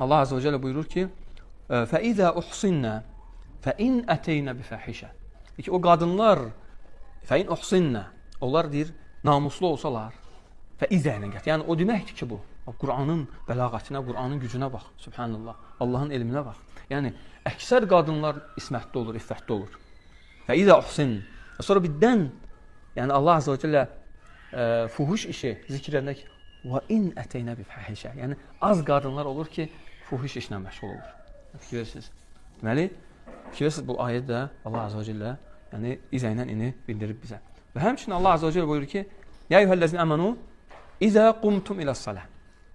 Allah Azze ve Celle buyurur ki فَإِذَا اُحْصِنَّا فَاِنْ اَتَيْنَ بِفَحِشَ ki, o qadınlar فَاِنْ اُحْصِنَّا onlar deyir, namuslu olsalar فَاِذَا ilə gətir. Yəni, o deməkdir ki, bu. Qur'anın bəlağətinə, Qur'anın gücünə bax. Subhanallah. Allahın elminə bax. Yəni, əksər qadınlar ismətli olur, iffətli olur. فَاِذَا اُحْصِنَّ sonra birdən, yəni Allah Azze ve Celle fuhuş işi zikr edək وَاِنْ اَتَيْنَ بِفَحِشَ yəni, az qadınlar olur ki, fuhuş işlə məşğul olur. Fikirirsiniz. Deməli, fikirirsiniz, bu ayədə Allah Azze ve Celle yəni, izə ilə ini bildirib bizə. Və həmçinin Allah Azze ve Celle buyurur ki, يَا اَيُّهَا الَّذِينَ آمَنُوا اِذَا قُمْتُمْ اِلَى الصَّلَةِ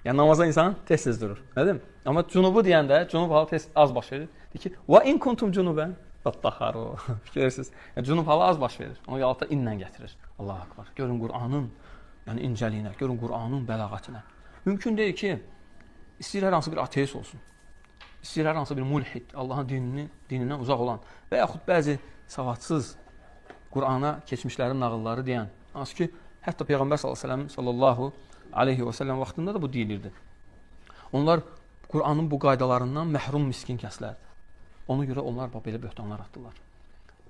yəni, namaza insan tez-tez durur. Nədir? Amma cunubu deyəndə, cunub halı tez az baş verir. Deyir ki, وَاِنْ كُنْتُمْ جُنُوبًا فَاتَّخَرُوا Fikirirsiniz. Yəni, cunub halı az baş verir. Onu yalata inlə gətirir. Allah akbar. Görün Qur'anın yəni incəliyinə, görün Qur'anın bəlağətinə. Mümkün deyil ki, istəyir hər hansı bir ateist olsun. İstəyir hər hansı bir mulhid, Allahın dinindən uzaq olan və yaxud bəzi savadsız Qur'ana keçmişlərin nağılları deyən, hansı ki, hətta Peyğəmbər sallallahu aleyhi və səlləm vaxtında da bu deyilirdi. Onlar Qur'anın bu qaydalarından məhrum miskin kəslərdir. Ona görə onlar belə böhtanlar atdılar.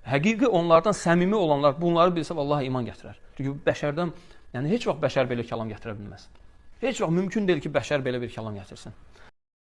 Həqiqi onlardan səmimi olanlar bunları bilsə vallahi iman gətirər. Çünki bəşərdən, yəni heç vaxt bəşər belə kəlam gətirə bilməz. Heç vaxt mümkün deyil ki, bəşər belə bir kəlam gətirsin.